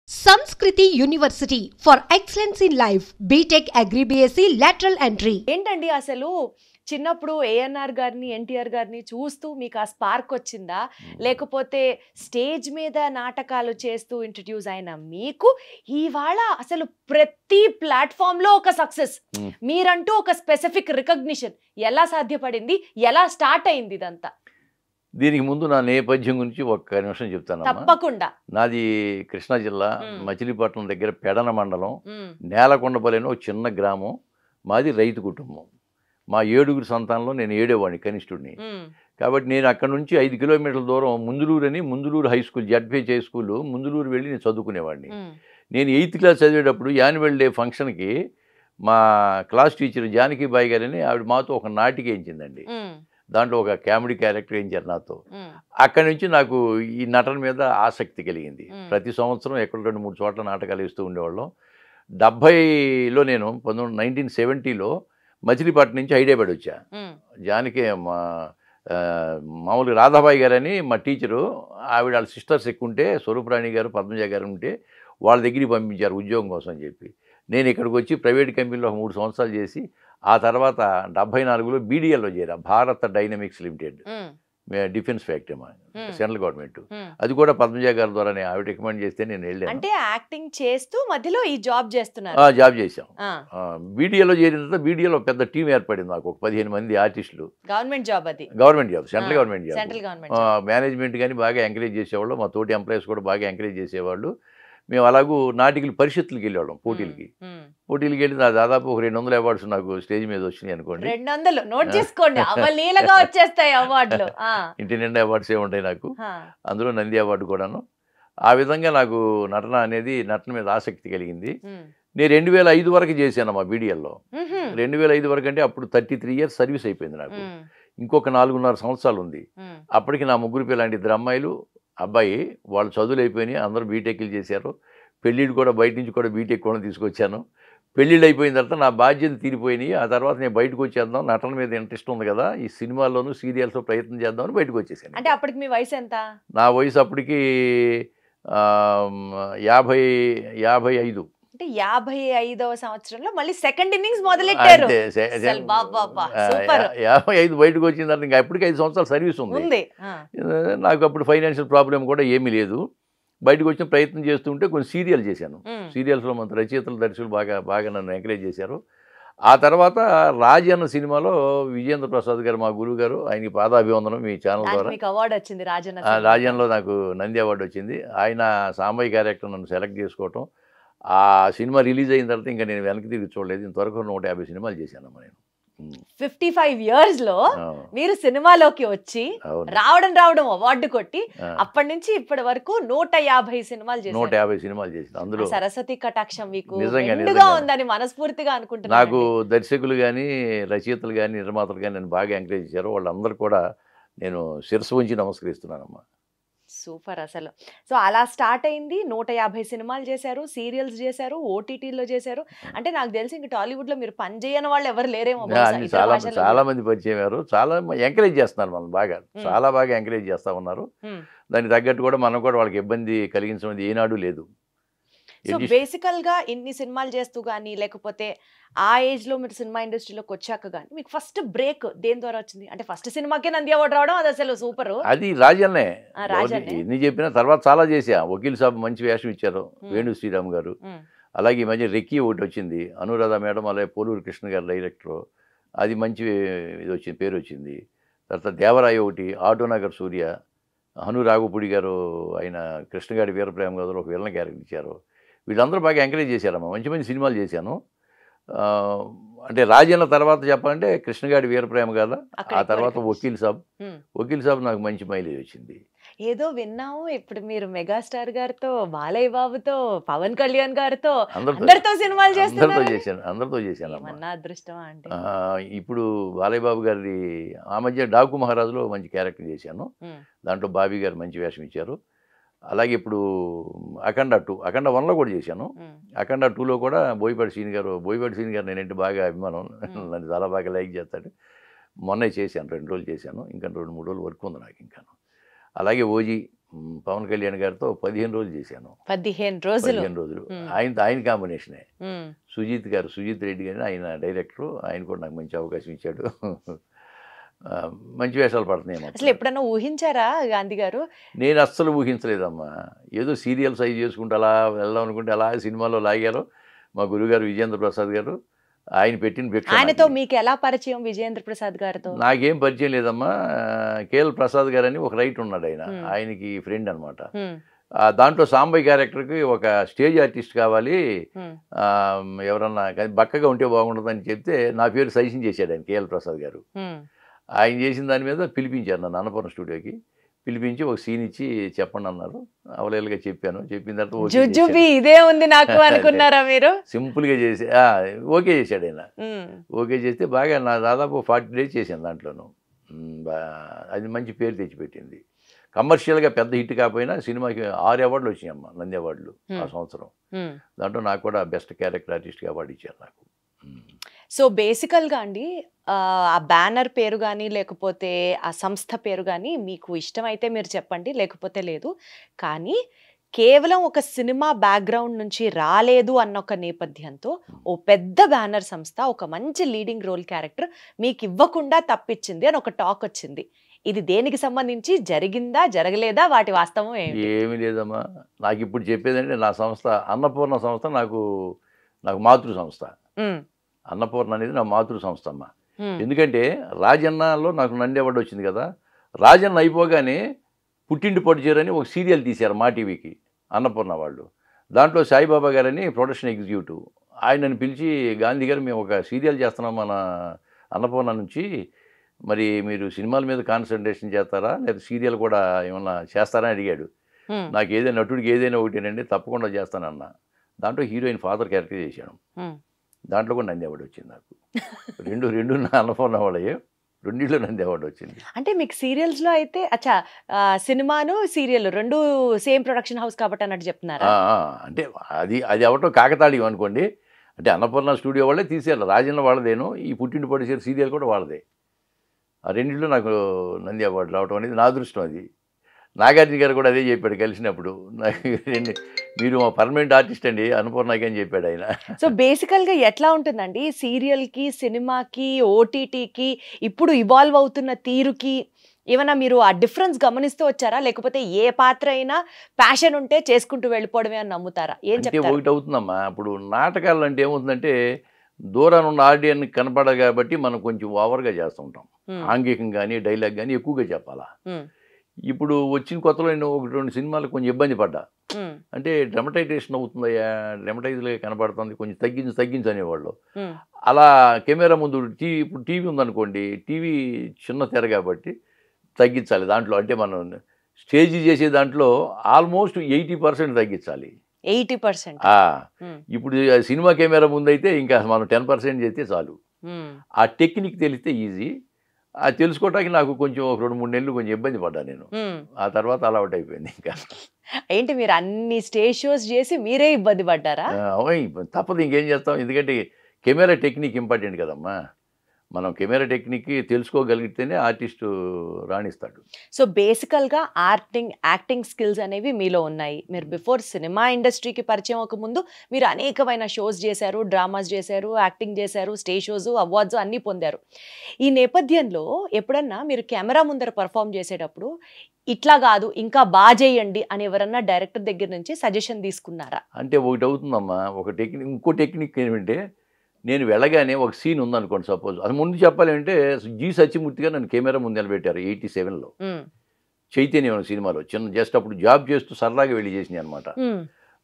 Samskriti University for Excellence in Life, BTech Agri BSc Lateral Entry. ఏంటండి అసలు చిన్నప్పుడు ఏఎన్ఆర్ గారిని ఎన్టీఆర్ గారిని చూస్తూ మీకు ఆ స్పార్క్ వచ్చిందా లేకపోతే స్టేజ్ మీద నాటకాలు చేస్తూ ఇంట్రడ్యూస్ అయిన మీకు ఇవాళ అసలు ప్రతి ప్లాట్ఫామ్ లో ఒక సక్సెస్ మీరంటూ ఒక స్పెసిఫిక్ రికగ్నిషన్ ఎలా సాధ్యపడింది ఎలా స్టార్ట్ అయింది ఇదంతా దీనికి ముందు నా నేపథ్యం గురించి ఒక్క నిమిషం చెప్తాను. తప్పకుండా. నాది కృష్ణా జిల్లా మచిలీపట్నం దగ్గర పెడన మండలం నేలకొండపల్లి ఒక చిన్న గ్రామం. మాది రైతు కుటుంబం. మా 7 సంతానంలో నేను 7వాడిని కనిష్ఠుడిని. కాబట్టి నేను అక్కడ నుంచి 5 కిలోమీటర్ల దూరం Munduluru high school ZPH high school Munduluru వెళ్ళి నేను చదువుకునేవాడిని. నేను 8th క్లాస్ చదివేటప్పుడు యాన్యువల్ డే ఫంక్షన్కి మా క్లాస్ టీచర్ జానకిబాయి గారని ఆవిడ మాతో ఒక నాటిక వేయించిందండి. దాంట్లో ఒక కామెడీ క్యారెక్టర్ వేయించారు నాతో. అక్కడి నుంచి నాకు ఈ నటన మీద ఆసక్తి కలిగింది. ప్రతి సంవత్సరం ఎక్కడ 2-3 చోట్ల నాటకాలు వేస్తూ ఉండేవాళ్ళం. 70లో నేను 1970లో మచిలీపట్నం నుంచి హైదరాబాద్ వచ్చా. జానకి మామూలుగా రాధాబాయి గారని మా టీచరు ఆవిడ వాళ్ళ సిస్టర్స్ ఎక్కుంటే స్వరూపరాణి గారు పద్మజ గారు ఉంటే వాళ్ళ దగ్గరికి పంపించారు ఉద్యోగం కోసం అని చెప్పి. నేను ఇక్కడికి వచ్చి ప్రైవేట్ కంపెనీలో 3 సంవత్సరాలు చేసి ఆ తర్వాత 74లో బీడీఎల్లో చేరా, భారత డైనమిక్స్ లిమిటెడ్, డిఫెన్స్ ఫ్యాక్టరీ మా సెంట్రల్ గవర్నమెంట్. అది కూడా పద్మజ గారి ద్వారానే ఆవిడ రికమెండ్ చేస్తే నేను వెళ్ళాను. అంటే యాక్టింగ్ చేస్తూ మధ్యలో ఈ జాబ్ చేస్తున్నారు. జాబ్ చేశాం. బీడీఎల్లో చేరిన తర్వాత బీడీఎల్లో పెద్ద టీం ఏర్పడింది నాకు, ఒక 15 మంది ఆర్టిస్టులు. గవర్నమెంట్ జాబ్ అది, government job, central government job. Central government management కానీ బాగా ఎంకరేజ్ చేసేవాళ్ళు, మా తోటి ఎంప్లాయీస్ కూడా బాగా ఎంకరేజ్ చేసేవాళ్ళు. మేము అలాగూ నాటికలు పరిషత్తులకు వెళ్ళేవాళ్ళం, పోటీలకి వెళ్ళి దాదాపు ఒక 200 అవార్డ్స్ నాకు స్టేజ్ మీద వచ్చినాయి అనుకోండి. 200 నోట్ చేసుకోండి, అవలీలగా వచ్చేస్తాయి అవార్డులు. ఇంటి నిండా అవార్డ్స్ ఉంటాయి నాకు, అందులో నంది అవార్డు కూడాను. ఆ విధంగా నాకు నటన మీద ఆసక్తి కలిగింది. నేను 2005 వరకు చేశాను మా బీడీఎల్లో. 2005 వరకు అంటే అప్పుడు 33 years సర్వీస్ అయిపోయింది నాకు. ఇంకొక 4.5 సంవత్సరాలు ఉంది. అప్పటికి నా 3 పిల్లాంటి 2 అమ్మాయిలు అబ్బాయి, వాళ్ళు చదువులు అయిపోయినాయి, అందరూ బీటెక్లు చేశారు. పెళ్ళిళ్ళు కూడా బయట నుంచి కూడా బీటెక్ కూడా తీసుకొచ్చాను. పెళ్ళిళ్ళు అయిపోయిన తర్వాత నా బాధ్యత తీరిపోయినాయి. ఆ తర్వాత నేను బయటకు వచ్చేద్దాం, నటన మీద ఇంట్రెస్ట్ ఉంది కదా, ఈ సినిమాల్లోనూ సీరియల్స్లో ప్రయత్నం చేద్దామని బయటకు వచ్చేసాను. అంటే అప్పటికి మీ వయసు ఎంత? నా వయసు అప్పటికి 55. అంటే 55వ సంవత్సరంలో మళ్ళీ సెకండ్ ఇన్నింగ్స్ మొదలెట్టారు. 55 బయటకు వచ్చిన తర్వాత ఇంకా అప్పటికి 5 సంవత్సరాలు సర్వీస్ ఉంది. నాకు అప్పుడు ఫైనాన్షియల్ ప్రాబ్లం కూడా ఏమీ లేదు. బయటకు వచ్చిన ప్రయత్నం చేస్తుంటే కొన్ని సీరియల్ చేశాను. సీరియల్స్లో మన రచయితలు దర్శకులు బాగా నన్ను ఎంకరేజ్ చేశారు. ఆ తర్వాత రాజీ అన్న సినిమాలో విజయేంద్ర ప్రసాద్ గారు మా గురువు గారు, ఆయనకి పాదాభివందనం మీ ఛానల్ ద్వారా. అవార్డు వచ్చింది రాజన్లో, నాకు నంది అవార్డు వచ్చింది. ఆయన సాంబయ్య క్యారెక్టర్ నన్ను సెలెక్ట్ చేసుకోవటం. ఆ సినిమా రిలీజ్ అయిన తర్వాత ఇంకా నేను వెనక్కి తిరిగి చూడలేదు. ఇంతవరకు 150 సినిమాలు చేశానమ్మా నేను. 55 years లో మీరు సినిమాలోకి వచ్చి రావడం అవార్డు కొట్టి అప్పటి నుంచి ఇప్పటి వరకు 150 సినిమాలు చేశారు. 150 సినిమాలు చేశాను. అందులో సరస్వతి కటాక్షం మీకు నిజంగా ఉందని మనస్ఫూర్తిగా అనుకుంటున్నాను. నాకు దర్శకులు కానీ రచయితలు కానీ నిర్మాతలు కానీ నన్ను బాగా ఎంకరేజ్ చేశారు. వాళ్ళందరూ కూడా నేను శిరస్సు ఉంచి నమస్కరిస్తున్నానమ్మా. సూపర్ అసలు. సో అలా స్టార్ట్ అయింది. 150 సినిమాలు చేశారు, సీరియల్స్ చేశారు, ఓటీటీలో చేశారు. అంటే నాకు తెలిసి ఇంక టాలీవుడ్ లో మీరు పని చేయని వాళ్ళు ఎవరు లేరేమో. చాలా మంది పరిచయం, చాలా ఎంకరేజ్ చేస్తున్నారు మనం, చాలా బాగా ఎంకరేజ్ చేస్తా ఉన్నారు. దానికి తగ్గట్టు కూడా మనం కూడా వాళ్ళకి ఇబ్బంది కలిగించడం ఏనాడు లేదు. సో బేసికల్ గా ఇన్ని సినిమాలు చేస్తూ కానీ లేకపోతే ఆ ఏజ్ లో మీరు సినిమా ఇండస్ట్రీలోకి వచ్చాక కానీ మీకు ఫస్ట్ బ్రేక్ దేని ద్వారా వచ్చింది? అంటే ఫస్ట్ సినిమాకే నంది అవార్డు రావడం అది అసలు సూపర్. అది రాజన్నే. ఎన్ని చెప్పినా తర్వాత చాలా చేసా. వకీల్ సాబ్ మంచి వేషం ఇచ్చారు, వేణు శ్రీరామ్ గారు. అలాగే ఈ మధ్య రెక్కీ ఒకటి వచ్చింది, అనురాధ మేడం, అలాగే పోలూరు కృష్ణ గారు డైరెక్టర్, అది మంచి పేరు వచ్చింది. తర్వాత దేవరాయ ఒకటి, ఆటోనగర్ సూర్య, హను రాఘుపూడి గారు, ఆయన కృష్ణగాడి వీరప్రేమ గారు ఒక విలన్ క్యారెక్టర్ ఇచ్చారు. వీళ్ళందరూ బాగా ఎంకరేజ్ చేశారమ్మా. మంచి సినిమాలు చేశాను. అంటే రాజన్న తర్వాత చెప్పాలంటే కృష్ణగాడి వీరప్రేమ కదా, ఆ తర్వాత వకీల్ సాబ్ నాకు మంచి మైలేజ్ వచ్చింది. ఏదో విన్నాము ఇప్పుడు మీరు మెగాస్టార్ గారితో, బాలయ్య బాబుతో, పవన్ కళ్యాణ్ గారితో అందరితో సినిమాలు చేశాను. అందరితో చేశాను. అదృష్టమా అంటే ఇప్పుడు బాలయ్య బాబు గారి ఆ మధ్య డాకు మహారాజులో మంచి క్యారెక్టర్ చేశాను. దాంట్లో బాబీ గారు మంచి వేషం ఇచ్చారు. అలాగే ఇప్పుడు అఖండ 1లో కూడా చేశాను. అఖండ 2లో కూడా బోయపాటి సీన్ గారు నేనంటే బాగా అభిమానం, నన్ను చాలా బాగా లైక్ చేస్తాడు. మొన్నే చేశాను, 2 రోజులు చేశాను. ఇంకా 2-3 రోజులు వర్క్ ఉంది నాకు ఇంకా. అలాగే ఓజీ పవన్ కళ్యాణ్ గారితో 15 రోజులు చేశాను. 15 రోజులు 15 రోజులు ఆయన కాంబినేషనే. సుజిత్ రెడ్డి గారు ఆయన డైరెక్టరు, ఆయన కూడా నాకు మంచి అవకాశం ఇచ్చాడు. మంచి వేషాలు పడుతున్నాయి. అసలు ఎప్పుడన్నా ఊహించారా గాంధీ గారు? నేను అస్సలు ఊహించలేదమ్మా. ఏదో సీరియల్ సైజ్ చేసుకుంటే అలా వెళ్దాం అనుకుంటే అలా సినిమాలో లాగారు. మా గురుగారు విజేంద్ర ప్రసాద్ గారు, ఆయన పెట్టిన భిక్ష. ఆయనతో మీకు ఎలా పరిచయం విజేంద్ర ప్రసాద్ గారితో? నాకేం పరిచయం లేదమ్మా. కేఎల్ ప్రసాద్ గారు అని ఒక రైట్ ఉన్నాడు, ఆయనకి ఫ్రెండ్ అనమాట. దాంట్లో సాంబయ్య క్యారెక్టర్కి ఒక స్టేజ్ ఆర్టిస్ట్ కావాలి, ఎవరన్నా బక్కగా ఉంటే బాగుంటుందని చెప్తే నా పేరు సజెషన్ చేశాడు ఆయన, కేఎల్ ప్రసాద్ గారు. ఆయన చేసిన దాని మీద పిలిపించారు నన్ను అన్నపూర్ణ స్టూడియోకి. పిలిపించి ఒక సీన్ ఇచ్చి చెప్పండి అన్నారు. అవలేలుగా చెప్పాను. చెప్పిన తర్వాత ఇదే ఉంది నాకు అనుకున్నారా మీరు? సింపుల్గా చేసి ఓకే చేశాడు ఆయన. ఓకే చేస్తే బాగా నా దాదాపు 40 days చేశాను దాంట్లోనూ. అది మంచి పేరు తెచ్చిపెట్టింది. కమర్షియల్గా పెద్ద హిట్ కాకపోయినా సినిమాకి 6 అవార్డులు వచ్చినాయమ్మ, నంది అవార్డులు ఆ సంవత్సరం. దాంట్లో నాకు కూడా బెస్ట్ క్యారెక్టర్ ఆర్టిస్ట్గా అవార్డు ఇచ్చారు నాకు. సో బేసికల్గా అండి, ఆ బ్యానర్ పేరు కానీ లేకపోతే ఆ సంస్థ పేరు కానీ మీకు ఇష్టమైతే మీరు చెప్పండి, లేకపోతే లేదు. కానీ కేవలం ఒక సినిమా బ్యాక్గ్రౌండ్ నుంచి రాలేదు అన్న ఒక నేపథ్యంతో ఓ పెద్ద బ్యానర్ సంస్థ ఒక మంచి లీడింగ్ రోల్ క్యారెక్టర్ మీకు ఇవ్వకుండా తప్పించింది అని ఒక టాక్ వచ్చింది. ఇది దేనికి సంబంధించి? జరిగిందా, జరగలేదా, వాటి వాస్తవం ఏమీ లేదమ్మా. నాకు ఇప్పుడు చెప్పేదంటే నా సంస్థ అన్నపూర్ణ సంస్థ నాకు మాతృ సంస్థ. అన్నపూర్ణ అనేది నా మాతృ సంస్థ అమ్మ. ఎందుకంటే రాజన్నలో నాకు నంది అవార్డు వచ్చింది కదా. రాజన్న అయిపోగానే పుట్టింటి పట్టుచేరని ఒక సీరియల్ తీశారు మా టీవీకి అన్నపూర్ణ వాళ్ళు. దాంట్లో సాయిబాబా గారని ప్రొడక్షన్ ఎగ్జిక్యూటివ్, ఆయనను పిలిచి, గాంధీ గారు మేము ఒక సీరియల్ చేస్తున్నాం మన అన్నపూర్ణ నుంచి, మరి మీరు సినిమాల మీద కాన్సన్ట్రేషన్ చేస్తారా లేదా సీరియల్ కూడా ఏమన్నా చేస్తారా అని అడిగాడు. నాకు ఏదైనా నటుడికి ఏదైనా ఒకటేనండి, తప్పకుండా చేస్తానన్న. దాంట్లో హీరోయిన్ ఫాదర్ క్యారెక్టర్ చేశాను. దాంట్లో కూడా నంది అవార్డు వచ్చింది నాకు. రెండు నా అన్నపూర్ణ వాళ్ళే, రెండిట్లో నంది అవార్డు వచ్చింది. అంటే మీకు సీరియల్స్లో అయితే అచ్చా సినిమాను సీరియల్ రెండు సేమ్ ప్రొడక్షన్ హౌస్ కాబట్టి అన్నట్టు చెప్తున్నారా? అంటే అది అవటం కాకతాళీయం అనుకోండి. అంటే అన్నపూర్ణ స్టూడియో వాళ్ళే తీసేయాలి. రాజన్న వాళ్ళదేను, ఈ పుట్టింటి పడిచేరు సీరియల్ కూడా వాళ్ళదే. ఆ రెండింటిలో నాకు నంది అవార్డు రావటం అనేది నా అదృష్టం. అది నాగార్జున గారు కూడా అదే చెప్పాడు కలిసినప్పుడు, నాకు మీరు మా పర్మనెంట్ ఆర్టిస్ట్ అండి అన్నపూర్ణకి అని చెప్పాడు ఆయన. సో బేసికల్గా ఎట్లా ఉంటుందండి సీరియల్కి, సినిమాకి, ఓటీటీకి ఇప్పుడు ఇవాల్వ్ అవుతున్న తీరుకి ఏమైనా మీరు ఆ డిఫరెన్స్ గమనిస్తూ వచ్చారా? లేకపోతే ఏ పాత్ర అయినా ప్యాషన్ ఉంటే చేసుకుంటూ వెళ్ళిపోవడమే అని నమ్ముతారా? ఏం చెప్తారు? ఒకటి అవుతుందమ్మా. ఇప్పుడు నాటకాలు అంటే ఏమవుతుందంటే దూరాన్ని ఉన్న ఆడియన్ కనపడదు కాబట్టి మనం కొంచెం ఓవర్గా చేస్తూ ఉంటాం. ఆంగికం కానీ డైలాగ్ కానీ ఎక్కువగా చెప్పాలా. ఇప్పుడు వచ్చిన కొత్తలో నేను 1-2 సినిమాలు కొంచెం ఇబ్బంది పడ్డా. అంటే డ్రమటైజేషన్ అవుతుందయ్యా, డ్రమటైజ్లో కనపడుతుంది, కొంచెం తగ్గించు అనేవాళ్ళు. అలా కెమెరా ముందు ఇప్పుడు టీవీ ఉందనుకోండి, టీవీ చిన్న తెర కాబట్టి తగ్గించాలి దాంట్లో. అంటే మనం స్టేజ్ చేసే దాంట్లో ఆల్మోస్ట్ 80% తగ్గించాలి. 80%? ఇప్పుడు సినిమా కెమెరా ముందు అయితే ఇంకా మనం 10% చేస్తే చాలు. ఆ టెక్నిక్ తెలిస్తే ఈజీ. అది తెలుసుకోవడానికి నాకు కొంచెం 2-3 నెలలు కొంచెం ఇబ్బంది పడ్డా నేను. ఆ తర్వాత అలవాటు అయిపోయింది. ఇంకా ఏంటి మీరు అన్ని స్టేజ్ షోస్ చేసి మీరే ఇబ్బంది పడ్డారా? తప్పదు, ఇంకేం చేస్తాం. ఎందుకంటే కెమెరా టెక్నిక్ ఇంపార్టెంట్ కదమ్మా. మనం కెమెరా టెక్నిక్ తెలుసుకోగలిగితేనే ఆర్టిస్టు రాణిస్తాడు. సో బేసికల్గా యాక్టింగ్ స్కిల్స్ అనేవి మీలో ఉన్నాయి. మీరు బిఫోర్ సినిమా ఇండస్ట్రీకి పరిచయం అవ్వకముందు మీరు అనేకమైన షోస్ చేశారు, డ్రామాస్ చేశారు, యాక్టింగ్ చేశారు, స్టేజ్ షోస్, అవార్డ్స్ అన్నీ పొందారు. ఈ నేపథ్యంలో ఎప్పుడన్నా మీరు కెమెరా ముందర పర్ఫామ్ చేసేటప్పుడు ఇట్లా కాదు ఇంకా బాగా చేయండి అని ఎవరన్నా డైరెక్టర్ దగ్గర నుంచి సజెషన్ తీసుకున్నారా? అంటే ఒకటి అవుతుందమ్మా, ఒక టెక్నిక్. ఇంకో టెక్నిక్ ఏమిటంటే, నేను వెళ్ళగానే ఒక సీన్ ఉందనుకోండి, సపోజ్ అది ముందు చెప్పాలంటే జి సత్యమూర్తి గారు నన్ను కెమెరా ముందు నిలబెట్టారు 87లో చైతన్యం సినిమాలో. జస్ట్ అప్పుడు జాబ్ చేస్తూ సరదాగా వెళ్ళి చేసినాయి అనమాట.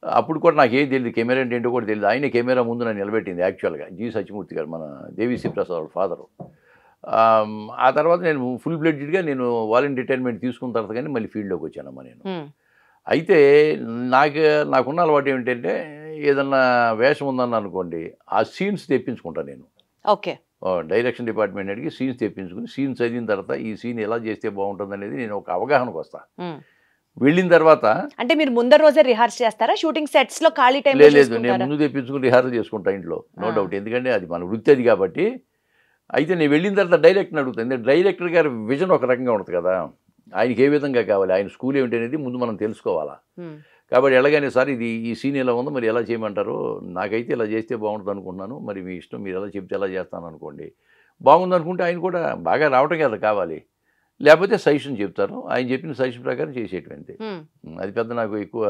అప్పుడు కూడా నాకు ఏం తెలియదు, కెమెరా అంటే ఏంటో కూడా తెలియదు. ఆయన కెమెరా ముందు నన్ను నిలబెట్టింది యాక్చువల్గా జి సత్యమూర్తి గారు, మన దేవిశ్రీ ప్రసాద్ వాళ్ళ ఫాదరు. ఆ తర్వాత నేను ఫుల్ ఫ్లెడ్జ్డ్గా నేను వాలంటీర్ రిటైర్మెంట్ తీసుకున్న తర్వాత కానీ మళ్ళీ ఫీల్డ్లోకి వచ్చానమ్మా నేను. అయితే నాకున్న అలవాటు ఏమిటంటే, ఏదన్నా వేషం ఉందని అనుకోండి, ఆ సీన్స్ తెప్పించుకుంటాను నేను. ఓకే. డైరెక్షన్ డిపార్ట్మెంట్ అడిగి సీన్స్ తెప్పించుకుని సీన్స్ చదివిన తర్వాత ఈ సీన్ ఎలా చేస్తే బాగుంటుంది అనేది నేను ఒక అవగాహనకు వస్తాను. వెళ్ళిన తర్వాత అంటే మీరు ముందర రోజే రిహార్స్ చేస్తారా? షూటింగ్ సెట్స్ లో ఖాళీ టైం లేదు, నేను ముందు తెప్పించుకుని రిహార్సల్ చేసుకుంటా ఇంట్లో, నో డౌట్. ఎందుకంటే అది మన వృత్తి అది కాబట్టి. అయితే నేను వెళ్ళిన తర్వాత డైరెక్టర్ని అడుగుతాను. డైరెక్టర్ గారి విజన్ ఒక రకంగా ఉంటుంది కదా. ఆయనకి ఏ విధంగా కావాలి, ఆయన స్కూల్ ఏమిటి అనేది ముందు మనం తెలుసుకోవాలా. ఉమ్, కాబట్టి ఎలాగైనా సార్ ఇది ఈ సీన్ ఎలా ఉందో మరి ఎలా చేయమంటారు, నాకైతే ఇలా చేస్తే బాగుంటుంది అనుకుంటున్నాను, మరి మీ ఇష్టం, మీరు ఎలా చెప్తే ఎలా చేస్తాను అనుకోండి. బాగుంది అనుకుంటే ఆయన కూడా బాగా రావటం కదా కావాలి, లేకపోతే సజెషన్ చెప్తారు, ఆయన చెప్పిన సజెషన్ ప్రకారం చేసేటువంటి. ఉమ్. అది పెద్ద నాకు ఎక్కువ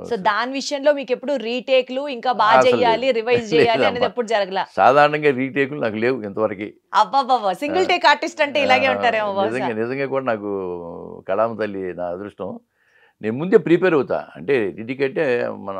సో దాని విషయంలో మీకు ఎప్పుడు రీటేక్లు ఇంకా బాగా అసలు చెయ్యాలి, రివైజ్ చేయాలి అనేది లేదమ్మా. ఎప్పుడు జరగలా? సాధారణంగా రీటేకులు నాకు లేవు ఇంతవరకు. అబ్బాబాబా, సింగిల్ టేక్ ఆర్టిస్ట్ అంటే ఇలాగే ఉంటారేమో బహుశా. నిజంగా నిజంగా కూడా నాకు కళామ తల్లి నా అదృష్టం. నేను ముందే ప్రిపేర్ అవుతా, అంటే ఇంటికంటే మన